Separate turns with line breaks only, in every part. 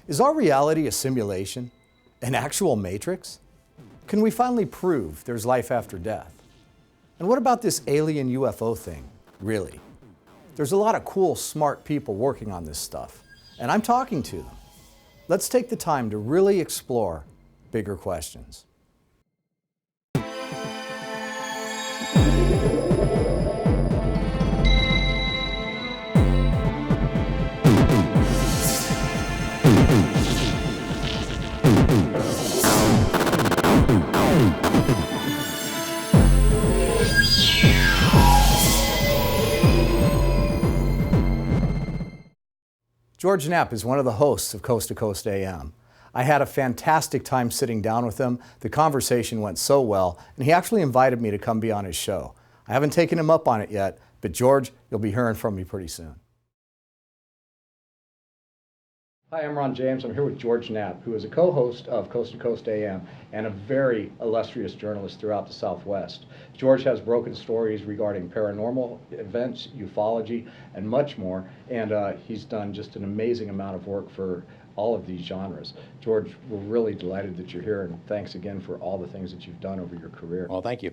Is our reality a simulation? An actual matrix? Can we finally prove there's life after death? And what about this alien UFO thing, really? There's a lot of cool, smart people working on this stuff, and I'm talking to them. Let's take the time to really explore bigger questions. George Knapp is one of the hosts of Coast to Coast AM. I had a fantastic time sitting down with him. The conversation went so well, and he actually invited me to come be on his show. I haven't taken him up on it yet, but George, you'll be hearing from me pretty soon. Hi, I'm Ron James. I'm here with George Knapp, who is a co-host of Coast to Coast AM and a very illustrious journalist throughout the Southwest. George has broken stories regarding paranormal events, ufology, and much more, and he's done just an amazing amount of work for all of these genres. George, we're really delighted that you're here, and thanks again for all the things that you've done over your career.
Well, thank you.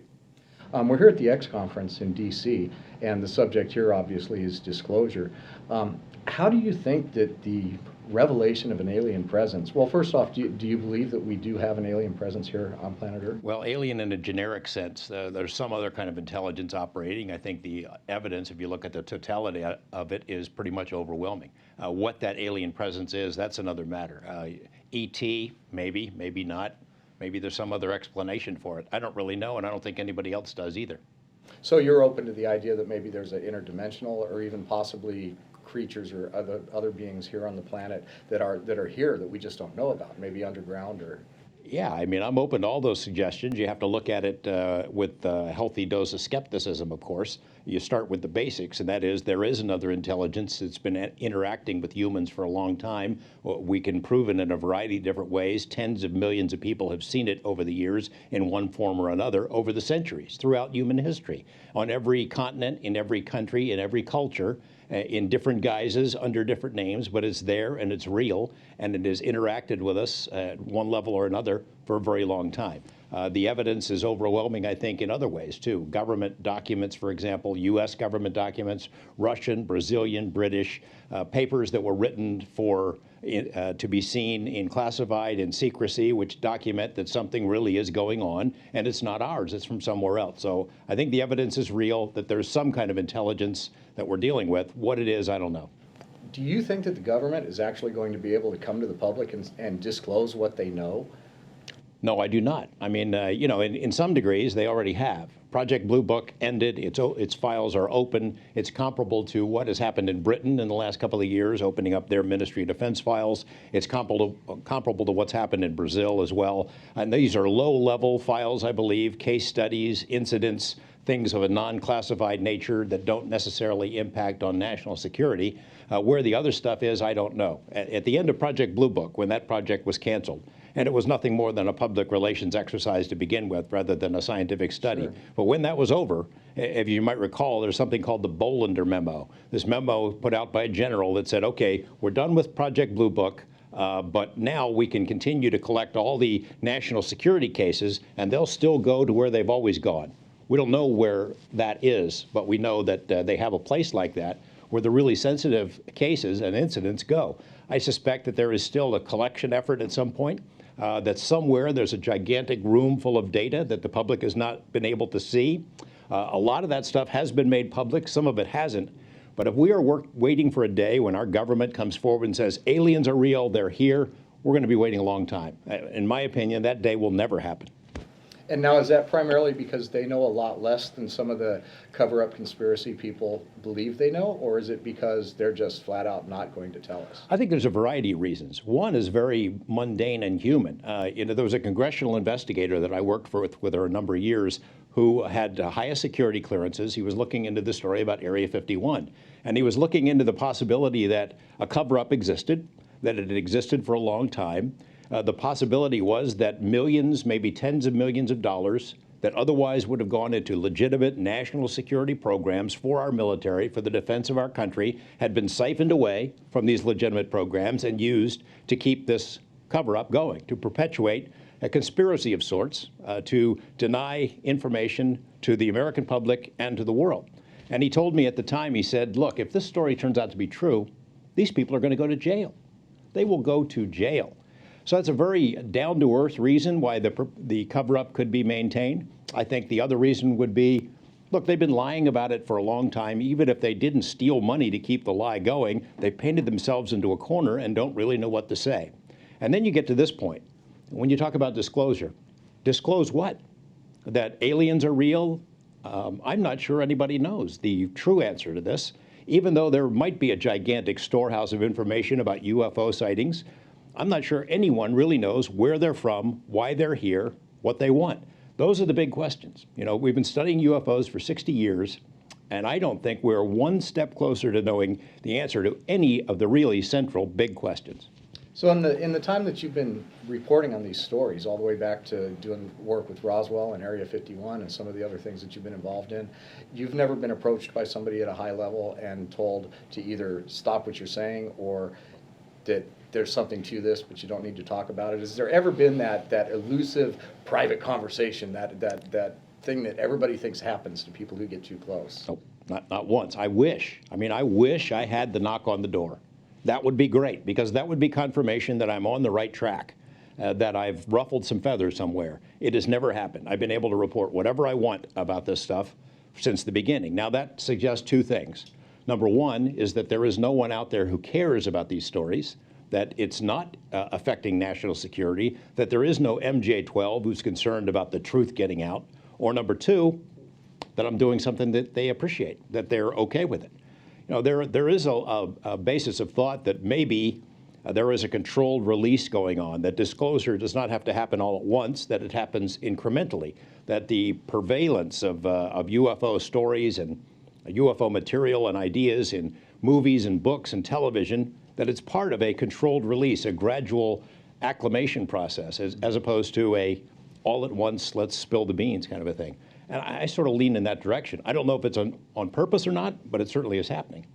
We're here at the X Conference in D.C., and the subject here obviously is disclosure. How do you think that the revelation of an alien presence, well, first off, do you believe that we do have an alien presence here on planet Earth?
Well, alien in a generic sense. There's some other kind of intelligence operating. I think the evidence, if you look at the totality of it, is pretty much overwhelming. What that alien presence is, that's another matter. ET, maybe, maybe not. Maybe there's some other explanation for it. I don't really know, and I don't think anybody else does either.
So you're open to the idea that maybe there's an interdimensional or even possibly creatures or other beings here on the planet that are here that we just don't know about, maybe underground or...
Yeah, I mean, I'm open to all those suggestions. You have to look at it with a healthy dose of skepticism, of course. You start with the basics, and that is there is another intelligence that's been interacting with humans for a long time. We can prove it in a variety of different ways. Tens of millions of people have seen it over the years in one form or another over the centuries throughout human history. On every continent, in every country, in every culture, in different guises, under different names, but it's there and it's real, and it has interacted with us at one level or another for a very long time. The evidence is overwhelming, I think, in other ways, too. Government documents, for example, U.S. government documents, Russian, Brazilian, British, papers that were written for to be seen in classified and secrecy, which document that something really is going on, and it's not ours, it's from somewhere else. So I think the evidence is real, that there's some kind of intelligence that we're dealing with. What it is, I don't know.
Do you think that the government is actually going to be able to come to the public and disclose what they know?
No, I do not. I mean, you know, in some degrees, they already have. Project Blue Book ended. Its files are open. It's comparable to what has happened in Britain in the last couple of years, opening up their Ministry of Defense files. It's comparable to what's happened in Brazil as well. And these are low-level files, I believe, case studies, incidents, things of a non-classified nature that don't necessarily impact on national security. Where the other stuff is, I don't know. At the end of Project Blue Book, when that project was canceled, and it was nothing more than a public relations exercise to begin with rather than a scientific study. Sure. But when that was over, if you might recall, there's something called the Bolender Memo. This memo put out by a general that said, okay, we're done with Project Blue Book, but now we can continue to collect all the national security cases, and they'll still go to where they've always gone. We don't know where that is, but we know that they have a place like that where the really sensitive cases and incidents go. I suspect that there is still a collection effort at some point, that somewhere there's a gigantic room full of data that the public has not been able to see. A lot of that stuff has been made public, some of it hasn't. But if we are waiting for a day when our government comes forward and says, aliens are real, they're here, we're going to be waiting a long time. In my opinion, that day will never happen.
And now, is that primarily because they know a lot less than some of the cover-up conspiracy people believe they know, or is it because they're just flat out not going to tell us?
I think there's a variety of reasons. One is very mundane and human. You know, there was a congressional investigator that I worked with her a number of years who had highest security clearances. He was looking into the story about Area 51, and he was looking into the possibility that a cover-up existed, that it had existed for a long time. The possibility was that millions, maybe tens of millions of dollars that otherwise would have gone into legitimate national security programs for our military, for the defense of our country, had been siphoned away from these legitimate programs and used to keep this cover-up going, to perpetuate a conspiracy of sorts, to deny information to the American public and to the world. And he told me at the time, he said, look, if this story turns out to be true, these people are going to go to jail. They will go to jail. So that's a very down-to-earth reason why the cover-up could be maintained. I think the other reason would be, look, they've been lying about it for a long time. Even if they didn't steal money to keep the lie going, they painted themselves into a corner and don't really know what to say. And then you get to this point. When you talk about disclosure, disclose what? That aliens are real? I'm not sure anybody knows the true answer to this. Even though there might be a gigantic storehouse of information about UFO sightings, I'm not sure anyone really knows where they're from, why they're here, what they want. Those are the big questions. You know, we've been studying UFOs for 60 years, and I don't think we're one step closer to knowing the answer to any of the really central big questions.
So in the time that you've been reporting on these stories, all the way back to doing work with Roswell and Area 51 and some of the other things that you've been involved in, you've never been approached by somebody at a high level and told to either stop what you're saying or that there's something to this, but you don't need to talk about it. Has there ever been that elusive private conversation, that thing that everybody thinks happens to people who get too close?
Oh, not once. I wish. I mean, I wish I had the knock on the door. That would be great, because that would be confirmation that I'm on the right track, that I've ruffled some feathers somewhere. It has never happened. I've been able to report whatever I want about this stuff since the beginning. Now, that suggests two things. Number one is that there is no one out there who cares about these stories, that it's not affecting national security, that there is no MJ-12 who's concerned about the truth getting out, or number two, that I'm doing something that they appreciate, that they're okay with it. You know, there is a basis of thought that maybe there is a controlled release going on, that disclosure does not have to happen all at once, that it happens incrementally, that the prevalence of UFO stories and UFO material and ideas in movies and books and television, that it's part of a controlled release, a gradual acclimation process, as opposed to a all at once, let's spill the beans kind of a thing. And I sort of lean in that direction. I don't know if it's on purpose or not, but it certainly is happening.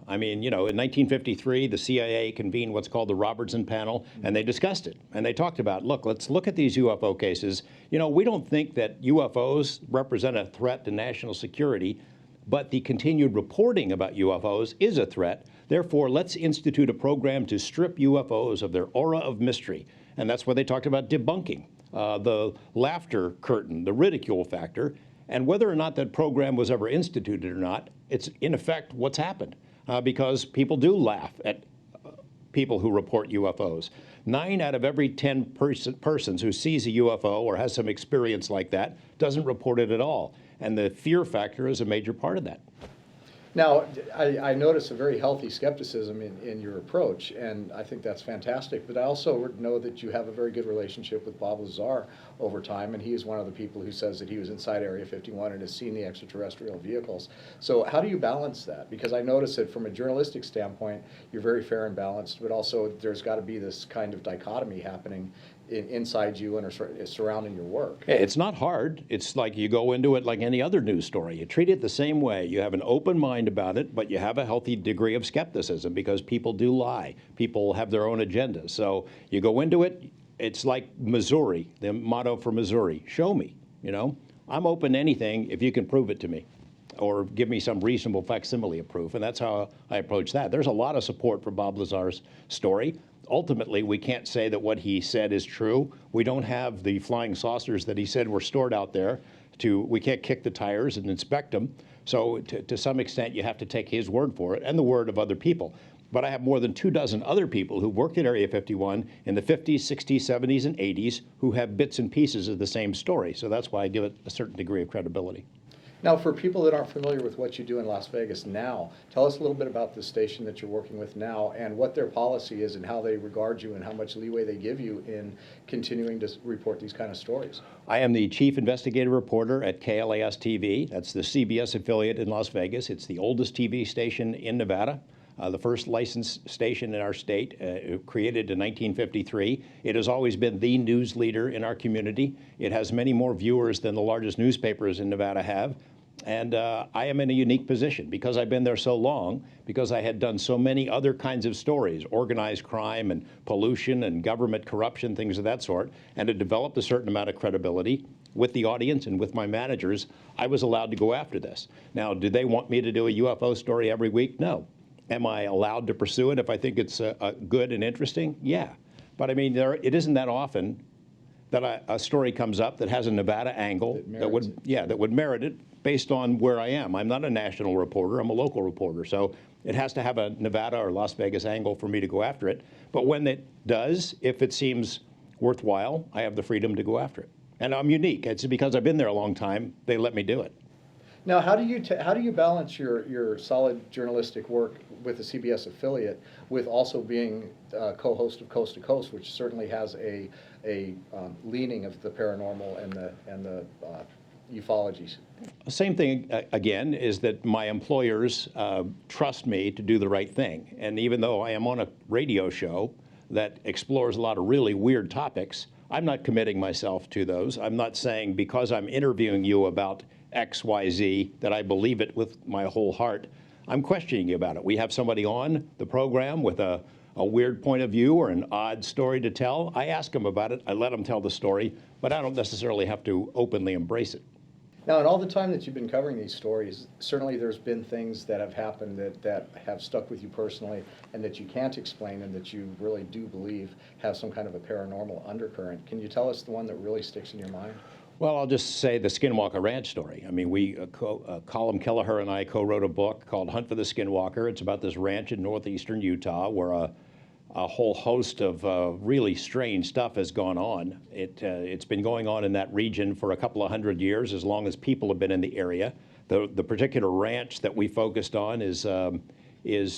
I mean, you know, in 1953, the CIA convened what's called the Robertson Panel, and they discussed it. And they talked about, look, let's look at these UFO cases. You know, we don't think that UFOs represent a threat to national security, but the continued reporting about UFOs is a threat. Therefore, let's institute a program to strip UFOs of their aura of mystery. And that's where they talked about debunking, the laughter curtain, the ridicule factor. And whether or not that program was ever instituted or not, it's in effect what's happened. Because people do laugh at people who report UFOs. 9 out of every 10 persons who sees a UFO or has some experience like that doesn't report it at all. And the fear factor is a major part of that.
Now, I notice a very healthy skepticism in your approach, and I think that's fantastic. But I also know that you have a very good relationship with Bob Lazar over time, and he is one of the people who says that he was inside Area 51 and has seen the extraterrestrial vehicles. So how do you balance that? Because I notice that from a journalistic standpoint, you're very fair and balanced, but also there's got to be this kind of dichotomy happening inside you and surrounding your work.
It's not hard. It's like you go into it like any other news story. You treat it the same way. You have an open mind about it, but you have a healthy degree of skepticism because people do lie. People have their own agendas. So you go into it, it's like Missouri, the motto for Missouri, show me, you know. I'm open to anything if you can prove it to me or give me some reasonable facsimile of proof, and that's how I approach that. There's a lot of support for Bob Lazar's story. Ultimately, we can't say that what he said is true. We don't have the flying saucers that he said were stored out there. We can't kick the tires and inspect them. So to some extent, you have to take his word for it and the word of other people. But I have more than 24 other people who worked at Area 51 in the 50s, 60s, 70s, and 80s who have bits and pieces of the same story. So that's why I give it a certain degree of credibility.
Now, for people that aren't familiar with what you do in Las Vegas now, tell us a little bit about the station that you're working with now and what their policy is and how they regard you and how much leeway they give you in continuing to report these kind of stories.
I am the chief investigative reporter at KLAS TV. That's the CBS affiliate in Las Vegas. It's the oldest TV station in Nevada. the first licensed station in our state, created in 1953. It has always been the news leader in our community. It has many more viewers than the largest newspapers in Nevada have. And I am in a unique position because I've been there so long, because I had done so many other kinds of stories, organized crime and pollution and government corruption, things of that sort, and had developed a certain amount of credibility with the audience and with my managers. I was allowed to go after this. Now, do they want me to do a UFO story every week? No. Am I allowed to pursue it if I think it's good and interesting? Yeah. But I mean, it isn't that often that a story comes up that has a Nevada angle that would merit it based on where I am. I'm not a national reporter, I'm a local reporter. So it has to have a Nevada or Las Vegas angle for me to go after it. But when it does, if it seems worthwhile, I have the freedom to go after it. And I'm unique. It's because I've been there a long time, they let me do it.
Now, how do you balance your solid journalistic work with the CBS affiliate with also being co-host of Coast to Coast, which certainly has a leaning of the paranormal and the ufologies?
Same thing, again, is that my employers trust me to do the right thing. And even though I am on a radio show that explores a lot of really weird topics, I'm not committing myself to those. I'm not saying because I'm interviewing you about X, Y, Z that I believe it with my whole heart. I'm questioning you about it. We have somebody on the program with a weird point of view or an odd story to tell. I ask them about it. I let them tell the story, but I don't necessarily have to openly embrace it.
Now, in all the time that you've been covering these stories, certainly there's been things that have happened that have stuck with you personally and that you can't explain and that you really do believe have some kind of a paranormal undercurrent. Can you tell us the one that really sticks in your mind?
Well, I'll just say the Skinwalker Ranch story. I mean, Colin Kelleher and I co-wrote a book called Hunt for the Skinwalker. It's about this ranch in northeastern Utah where a whole host of really strange stuff has gone on. It's been going on in that region for a couple of hundred years, as long as people have been in the area. The particular ranch that we focused on is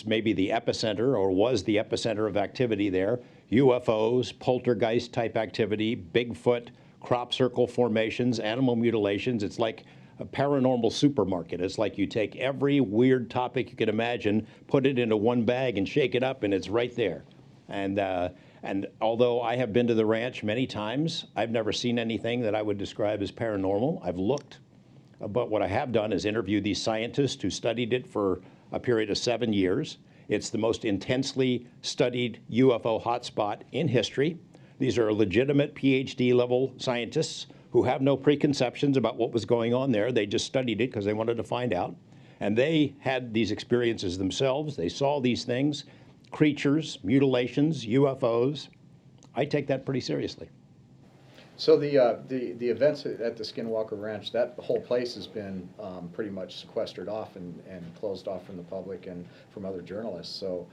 maybe the epicenter, or was the epicenter of activity there. UFOs, poltergeist type activity, Bigfoot, crop circle formations, animal mutilations. It's like a paranormal supermarket. It's like you take every weird topic you can imagine, put it into one bag and shake it up, and it's right there. And although I have been to the ranch many times, I've never seen anything that I would describe as paranormal. I've looked, but what I have done is interview these scientists who studied it for a period of 7 years. It's the most intensely studied UFO hotspot in history. These are legitimate PhD level scientists who have no preconceptions about what was going on there. They just studied it because they wanted to find out. And they had these experiences themselves. They saw these things, creatures, mutilations, UFOs. I take that pretty seriously.
So the events at the Skinwalker Ranch, that whole place has been pretty much sequestered off and closed off from the public and from other journalists. So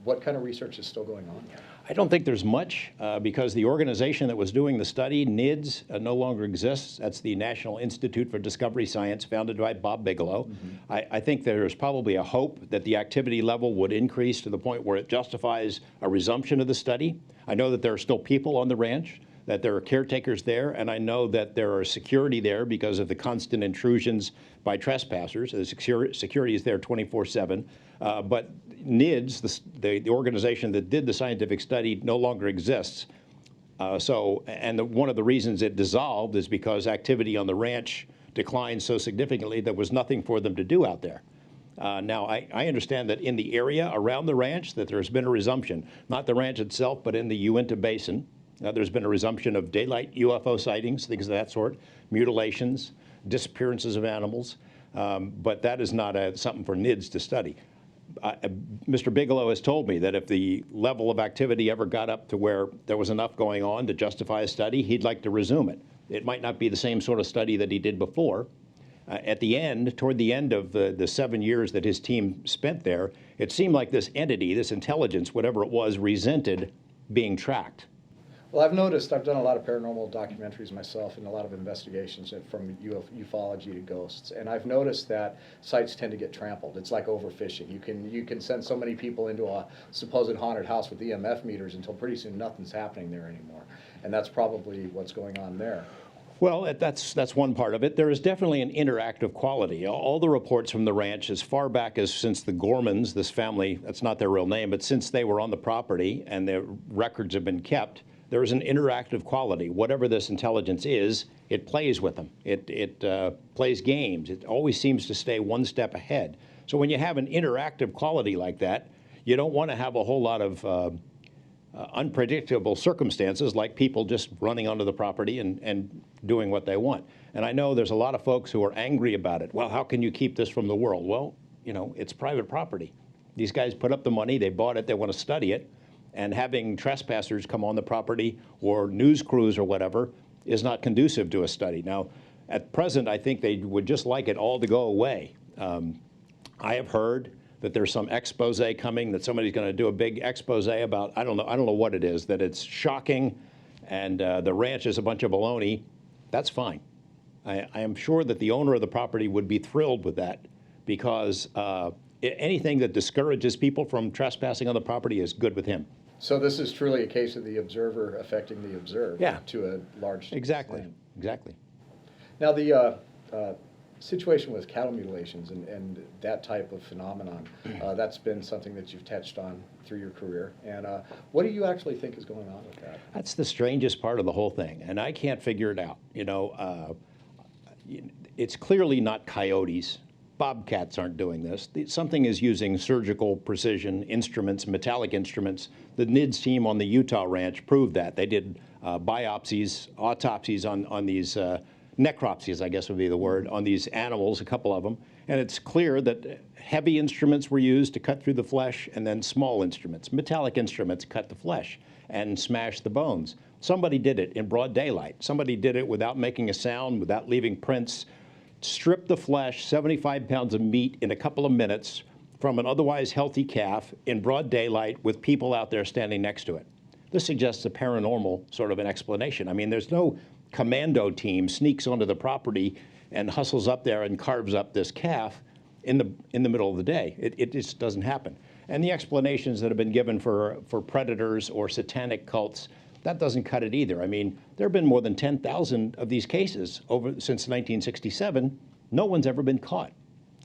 what kind of research is still going on there?
I don't think there's much because the organization that was doing the study, NIDS, no longer exists. That's the National Institute for Discovery Science, founded by Bob Bigelow. Mm-hmm. I think there's probably a hope that the activity level would increase to the point where it justifies a resumption of the study. I know that there are still people on the ranch, that there are caretakers there, and I know that there are security there because of the constant intrusions by trespassers. The security is there 24/7. But NIDS, the organization that did the scientific study, no longer exists. One of the reasons it dissolved is because activity on the ranch declined so significantly there was nothing for them to do out there. Now, I understand that in the area around the ranch that there's been a resumption, not the ranch itself, but in the Uinta Basin. There's been a resumption of daylight UFO sightings, things of that sort, mutilations, disappearances of animals, but that is not something for NIDS to study. Mr. Bigelow has told me that if the level of activity ever got up to where there was enough going on to justify a study, he'd like to resume it. It might not be the same sort of study that he did before. Toward the end of the 7 years that his team spent there, it seemed like this entity, this intelligence, whatever it was, resented being tracked.
Well, I've noticed, I've done a lot of paranormal documentaries myself and a lot of investigations from ufology to ghosts, and I've noticed that sites tend to get trampled. It's like overfishing. You can send so many people into a supposed haunted house with EMF meters until pretty soon nothing's happening there anymore, and that's probably what's going on there.
Well, that's one part of it. There is definitely an interactive quality. All the reports from the ranch, as far back as since the Gormans, this family, that's not their real name, but since they were on the property and their records have been kept, there is an interactive quality. Whatever this intelligence is, it plays with them. It plays games. It always seems to stay one step ahead. So when you have an interactive quality like that, you don't want to have a whole lot of unpredictable circumstances like people just running onto the property and doing what they want. And I know there's a lot of folks who are angry about it. Well, how can you keep this from the world? Well, you know, it's private property. These guys put up the money, they bought it, they want to study it, and having trespassers come on the property or news crews or whatever is not conducive to a study. Now, at present, I think they would just like it all to go away. I have heard that there's some expose coming, that somebody's going to do a big expose about, I don't know what it is, that it's shocking and the ranch is a bunch of baloney. That's fine. I am sure that the owner of the property would be thrilled with that, because anything that discourages people from trespassing on the property is good with him.
So this is truly a case of the observer affecting the observed,
Yeah.
to a large
Exactly,
extent.
exactly.
Now, the situation with cattle mutilations and that type of phenomenon, that's been something that you've touched on through your career. And what do you actually think is going on with that?
That's the strangest part of the whole thing, and I can't figure it out. You know, it's clearly not coyotes. Bobcats aren't doing this. Something is using surgical precision instruments, metallic instruments. The NIDS team on the Utah ranch proved that. They did biopsies, autopsies on these, necropsies, I guess would be the word, on these animals, a couple of them. And it's clear that heavy instruments were used to cut through the flesh, and then small instruments, metallic instruments, cut the flesh and smash the bones. Somebody did it in broad daylight. Somebody did it without making a sound, without leaving prints. Stripped the flesh, 75 pounds of meat in a couple of minutes from an otherwise healthy calf in broad daylight with people out there standing next to it. This suggests a paranormal sort of an explanation. I mean, there's no commando team sneaks onto the property and hustles up there and carves up this calf in the middle of the day. It just doesn't happen. And the explanations that have been given for predators or satanic cults, that doesn't cut it either. I mean, there have been more than 10,000 of these cases since 1967. No one's ever been caught.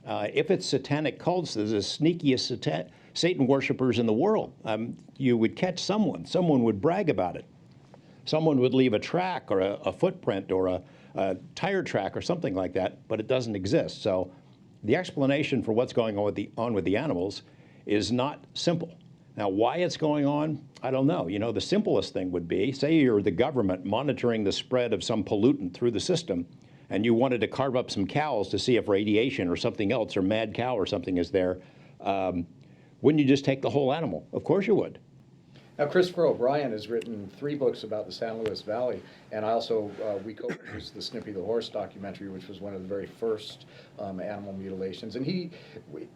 If it's satanic cults, there's the sneakiest Satan worshipers in the world. You would catch someone. Someone would brag about it. Someone would leave a track or a footprint or a tire track or something like that, but it doesn't exist. So the explanation for what's going on with the animals is not simple. Now, why it's going on, I don't know. You know, the simplest thing would be, say you're the government monitoring the spread of some pollutant through the system, and you wanted to carve up some cows to see if radiation or something else or mad cow or something is there. Wouldn't you just take the whole animal? Of course you would.
Now, Christopher O'Brien has written 3 books about the San Luis Valley, and also we co-produced the Snippy the Horse documentary, which was one of the very first animal mutilations. And he,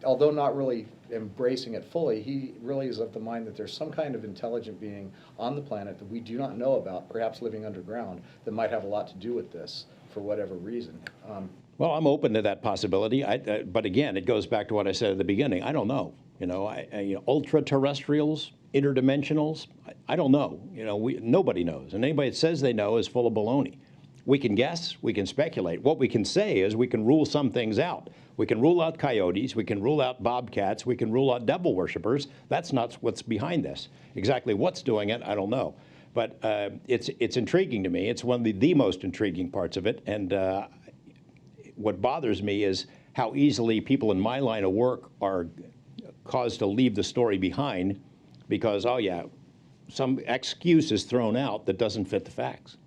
although not really embracing it fully, he really is of the mind that there's some kind of intelligent being on the planet that we do not know about, perhaps living underground, that might have a lot to do with this for whatever reason.
Well, I'm open to that possibility, but again, it goes back to what I said at the beginning. I don't know. You know, ultra-terrestrials, interdimensionals, I don't know. You know, nobody knows, and anybody that says they know is full of baloney. We can guess, we can speculate. What we can say is we can rule some things out. We can rule out coyotes, we can rule out bobcats, we can rule out devil worshippers. That's not what's behind this. Exactly what's doing it, I don't know. But it's intriguing to me. It's one of the most intriguing parts of it, and what bothers me is how easily people in my line of work are caused to leave the story behind because, oh yeah, some excuse is thrown out that doesn't fit the facts.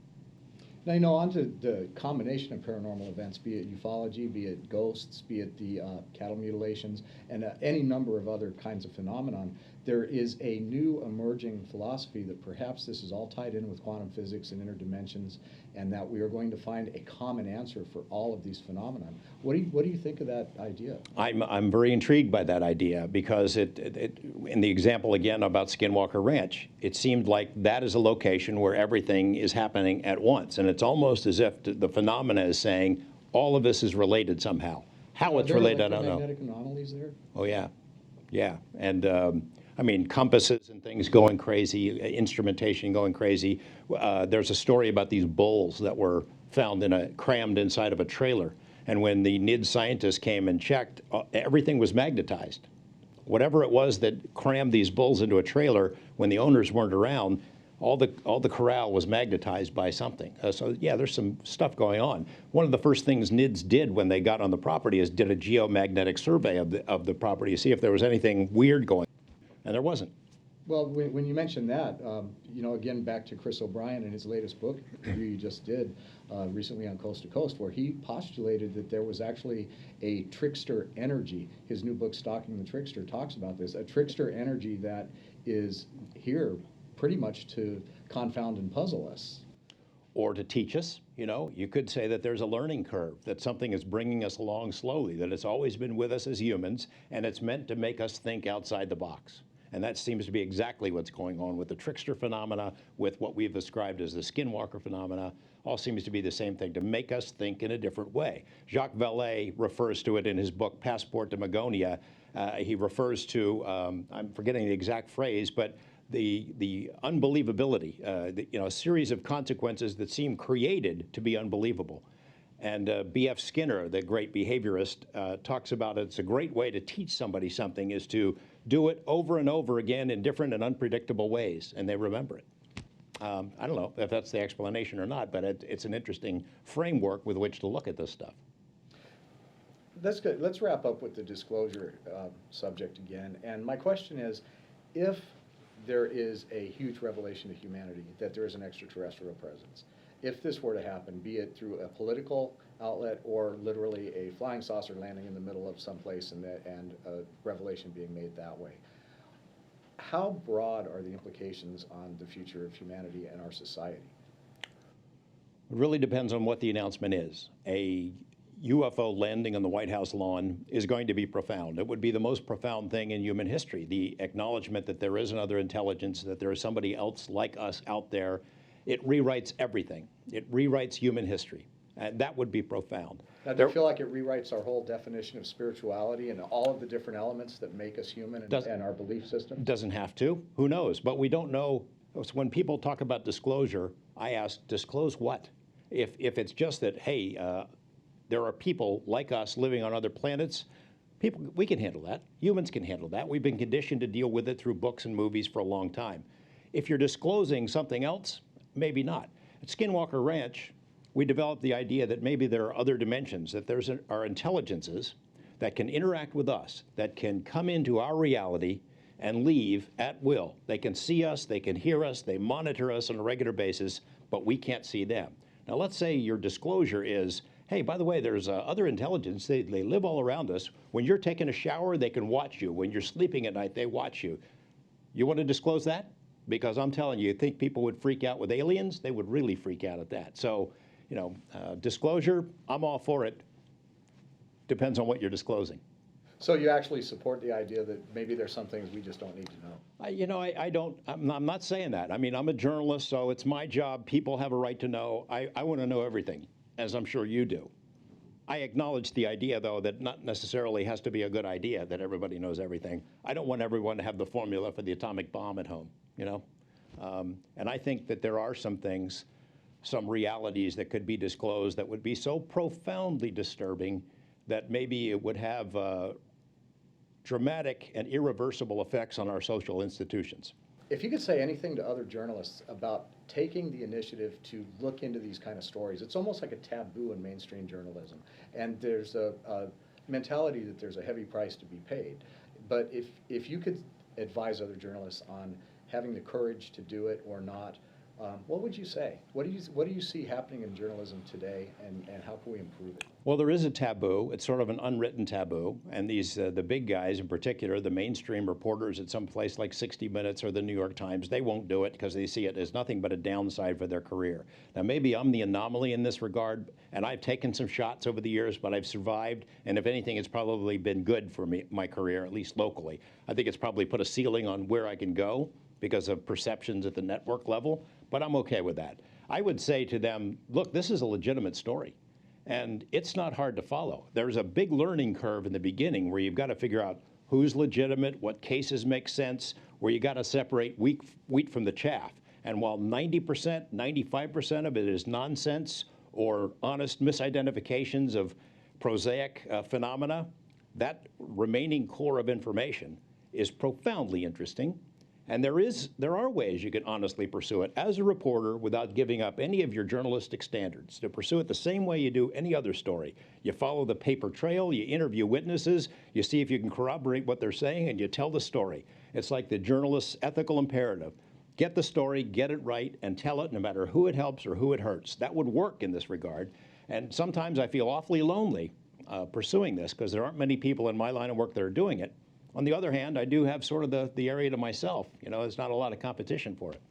Now, you know, on to the combination of paranormal events, be it ufology, be it ghosts, be it the cattle mutilations, and any number of other kinds of phenomenon, there is a new emerging philosophy that perhaps this is all tied in with quantum physics and interdimensions, and that we are going to find a common answer for all of these phenomena. What do you think of that idea?
I'm very intrigued by that idea because in the example again about Skinwalker Ranch, it seemed like that is a location where everything is happening at once, and it's almost as if the phenomena is saying all of this is related somehow. How it's related, I don't know.
Magnetic anomalies there?
Oh yeah, yeah, and I mean compasses and things going crazy, instrumentation going crazy. There's a story about these bulls that were found crammed inside of a trailer. And when the NID scientists came and checked, everything was magnetized. Whatever it was that crammed these bulls into a trailer when the owners weren't around, all the corral was magnetized by something. So yeah, there's some stuff going on. One of the first things NIDS did when they got on the property is did a geomagnetic survey of the property to see if there was anything weird going on, and there wasn't.
Well, when you mention that, you know, again, back to Chris O'Brien and his latest book review you just did recently on Coast to Coast, where he postulated that there was actually a Trickster Energy. His new book, Stalking the Trickster, talks about this, a Trickster Energy that is here pretty much to confound and puzzle us.
Or to teach us, you know, you could say that there's a learning curve, that something is bringing us along slowly, that it's always been with us as humans, and it's meant to make us think outside the box. And that seems to be exactly what's going on with the trickster phenomena, with what we've described as the Skinwalker phenomena. All seems to be the same thing, to make us think in a different way. Jacques Vallée refers to it in his book, Passport to Magonia. He refers to, I'm forgetting the exact phrase, but the unbelievability, you know, a series of consequences that seem created to be unbelievable. And B.F. Skinner, the great behaviorist, talks about it's a great way to teach somebody something is to do it over and over again in different and unpredictable ways, and they remember it. I don't know if that's the explanation or not, but it's an interesting framework with which to look at this stuff.
That's good. Let's wrap up with the disclosure subject again. And my question is, if there is a huge revelation to humanity that there is an extraterrestrial presence, if this were to happen, be it through a political outlet or literally a flying saucer landing in the middle of some place and a revelation being made that way, how broad are the implications on the future of humanity and our society?
It really depends on what the announcement is. A UFO landing on the White House lawn is going to be profound. It would be the most profound thing in human history, the acknowledgement that there is another intelligence, that there is somebody else like us out there. It rewrites everything. It rewrites human history, and that would be profound.
Now, do you feel like it rewrites our whole definition of spirituality and all of the different elements that make us human and our belief system?
Doesn't have to. Who knows? But we don't know. So when people talk about disclosure, I ask, disclose what? If it's just that, hey, there are people like us living on other planets, we can handle that. Humans can handle that. We've been conditioned to deal with it through books and movies for a long time. If you're disclosing something else, maybe not. At Skinwalker Ranch, we developed the idea that maybe there are other dimensions, that there are intelligences that can interact with us, that can come into our reality and leave at will. They can see us, they can hear us, they monitor us on a regular basis, but we can't see them. Now let's say your disclosure is, hey, by the way, there's other intelligence, they live all around us. When you're taking a shower, they can watch you. When you're sleeping at night, they watch you. You want to disclose that? Because I'm telling you, think people would freak out with aliens? They would really freak out at that. So, you know, disclosure, I'm all for it. Depends on what you're disclosing.
So you actually support the idea that maybe there's some things we just don't need to know?
You know, I'm not saying that. I mean, I'm a journalist, so it's my job. People have a right to know. I want to know everything, as I'm sure you do. I acknowledge the idea, though, that not necessarily has to be a good idea that everybody knows everything. I don't want everyone to have the formula for the atomic bomb at home, you know? And I think that there are some things, some realities that could be disclosed that would be so profoundly disturbing that maybe it would have dramatic and irreversible effects on our social institutions.
If you could say anything to other journalists about taking the initiative to look into these kind of stories, it's almost like a taboo in mainstream journalism. And there's a mentality that there's a heavy price to be paid. But if you could advise other journalists on having the courage to do it or not, what would you say? What do you see happening in journalism today, and how can we improve it?
Well, there is a taboo. It's sort of an unwritten taboo, and these the big guys in particular, the mainstream reporters at some place like 60 Minutes or the New York Times, they won't do it because they see it as nothing but a downside for their career. Now, maybe I'm the anomaly in this regard, and I've taken some shots over the years, but I've survived, and if anything, it's probably been good for my career, at least locally. I think it's probably put a ceiling on where I can go because of perceptions at the network level, but I'm okay with that. I would say to them, look, this is a legitimate story, and it's not hard to follow. There's a big learning curve in the beginning where you've got to figure out who's legitimate, what cases make sense, where you got to separate wheat from the chaff. And while 90%, 95% of it is nonsense or honest misidentifications of prosaic phenomena, that remaining core of information is profoundly interesting. And there are ways you can honestly pursue it as a reporter without giving up any of your journalistic standards, to pursue it the same way you do any other story. You follow the paper trail, you interview witnesses, you see if you can corroborate what they're saying, and you tell the story. It's like the journalist's ethical imperative. Get the story, get it right, and tell it no matter who it helps or who it hurts. That would work in this regard. And sometimes I feel awfully lonely pursuing this because there aren't many people in my line of work that are doing it. On the other hand, I do have sort of the area to myself. You know, there's not a lot of competition for it.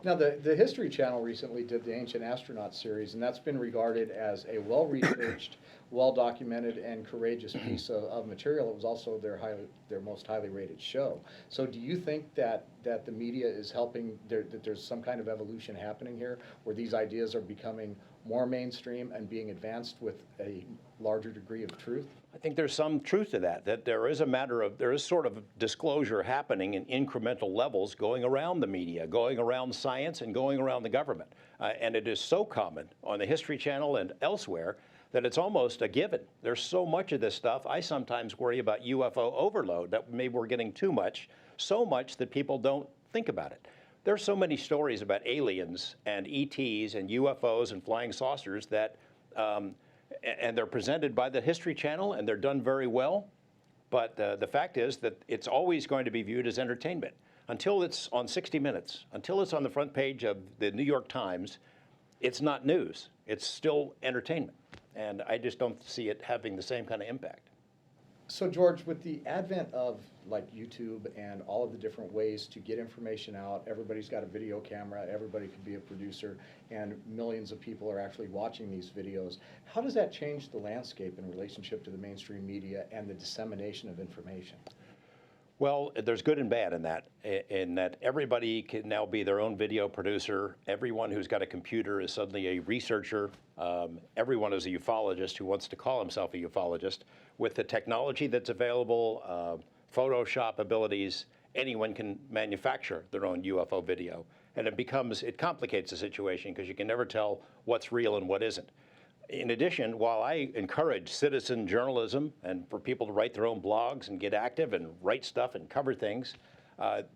Now, the History Channel recently did the Ancient Astronaut series, and that's been regarded as a well-researched, well-documented, and courageous piece of material. It was also their most highly rated show. So do you think that the media is helping, that there's some kind of evolution happening here, where these ideas are becoming more mainstream and being advanced with a larger degree of truth?
I think there's some truth to that there is sort of disclosure happening in incremental levels going around the media, going around science, and going around the government. And it is so common on the History Channel and elsewhere that it's almost a given. There's so much of this stuff. I sometimes worry about UFO overload, that maybe we're getting too much, so much that people don't think about it. There's so many stories about aliens and ETs and UFOs and flying saucers that, and they're presented by the History Channel, and they're done very well. But the fact is that it's always going to be viewed as entertainment. Until it's on 60 Minutes, until it's on the front page of the New York Times, it's not news. It's still entertainment. And I just don't see it having the same kind of impact.
So George, with the advent of like YouTube and all of the different ways to get information out, everybody's got a video camera, everybody could be a producer, and millions of people are actually watching these videos. How does that change the landscape in relationship to the mainstream media and the dissemination of information?
Well, there's good and bad in that everybody can now be their own video producer. Everyone who's got a computer is suddenly a researcher. Everyone is a ufologist who wants to call himself a ufologist. With the technology that's available, Photoshop abilities, anyone can manufacture their own UFO video. And it complicates the situation because you can never tell what's real and what isn't. In addition, while I encourage citizen journalism and for people to write their own blogs and get active and write stuff and cover things,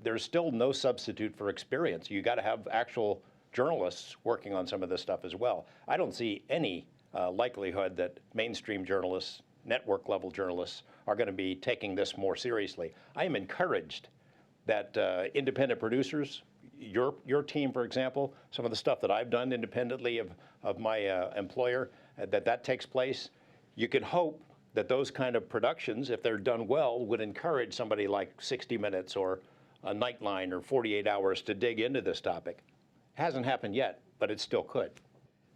there's still no substitute for experience. You got to have actual journalists working on some of this stuff as well. I don't see any likelihood that mainstream journalists, network level journalists, are going to be taking this more seriously. I am encouraged that independent producers, your team, for example, some of the stuff that I've done independently of my employer, that takes place. You could hope that those kind of productions, if they're done well, would encourage somebody like 60 Minutes or a Nightline or 48 Hours to dig into this topic. Hasn't happened yet, but it still could.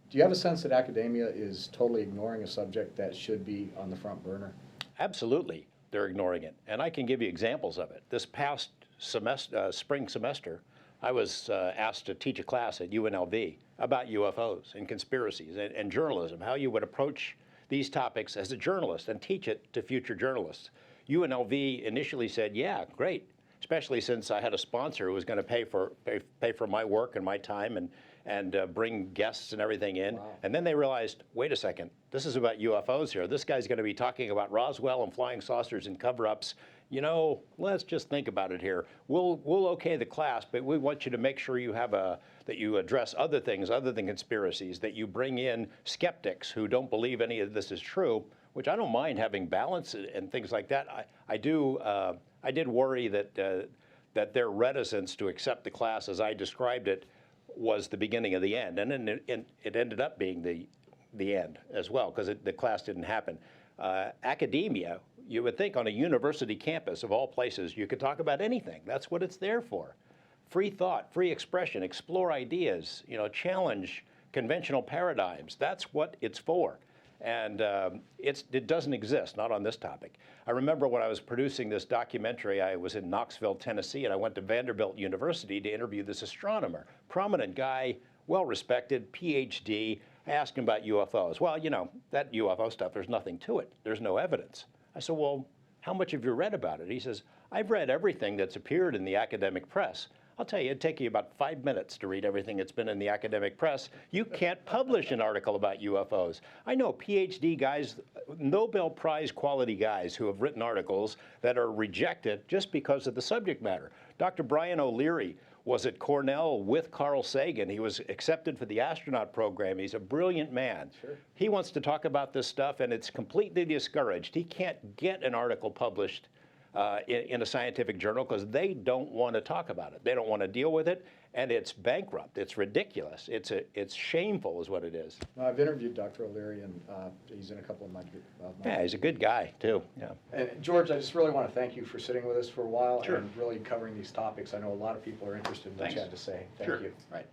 Do you have a sense that academia is totally ignoring a subject that should be on the front burner?
Absolutely, they're ignoring it. And I can give you examples of it. This past spring semester, I was asked to teach a class at UNLV about UFOs and conspiracies and journalism, how you would approach these topics as a journalist and teach it to future journalists. UNLV initially said, yeah, great, especially since I had a sponsor who was going to pay for my work and my time and bring guests and everything in.
Wow.
And then they realized, wait a second, this is about UFOs here. This guy's going to be talking about Roswell and flying saucers and cover-ups. You know, let's just think about it here. We'll okay the class, but we want you to make sure you have that you address other things other than conspiracies, that you bring in skeptics who don't believe any of this is true, which I don't mind having balance and things like that. I did worry that their reticence to accept the class as I described it was the beginning of the end, and then it ended up being the end as well, because the class didn't happen. Academia, you would think on a university campus of all places, you could talk about anything. That's what it's there for. Free thought, free expression, explore ideas, challenge conventional paradigms. That's what it's for. And it doesn't exist, not on this topic. I remember when I was producing this documentary, I was in Knoxville, Tennessee, and I went to Vanderbilt University to interview this astronomer, prominent guy, well-respected, PhD. I asked him about UFOs. Well, that UFO stuff, there's nothing to it. There's no evidence. I said, well, how much have you read about it? He says, I've read everything that's appeared in the academic press. I'll tell you, it'd take you about 5 minutes to read everything that's been in the academic press. You can't publish an article about UFOs. I know PhD guys, Nobel Prize quality guys who have written articles that are rejected just because of the subject matter. Dr. Brian O'Leary was at Cornell with Carl Sagan. He was accepted for the astronaut program. He's a brilliant man.
Sure.
He wants to talk about this stuff, and it's completely discouraged. He can't get an article published in a scientific journal because they don't want to talk about it. They don't want to deal with it, and it's bankrupt. It's ridiculous. It's shameful is what it is.
Well, I've interviewed Dr. O'Leary, and he's in a couple of my
Yeah, he's a good guy, too. Yeah.
And George, I just really want to thank you for sitting with us for a while
Sure.
and really covering these topics. I know a lot of people are interested in what you had to say. Thank you.
Right.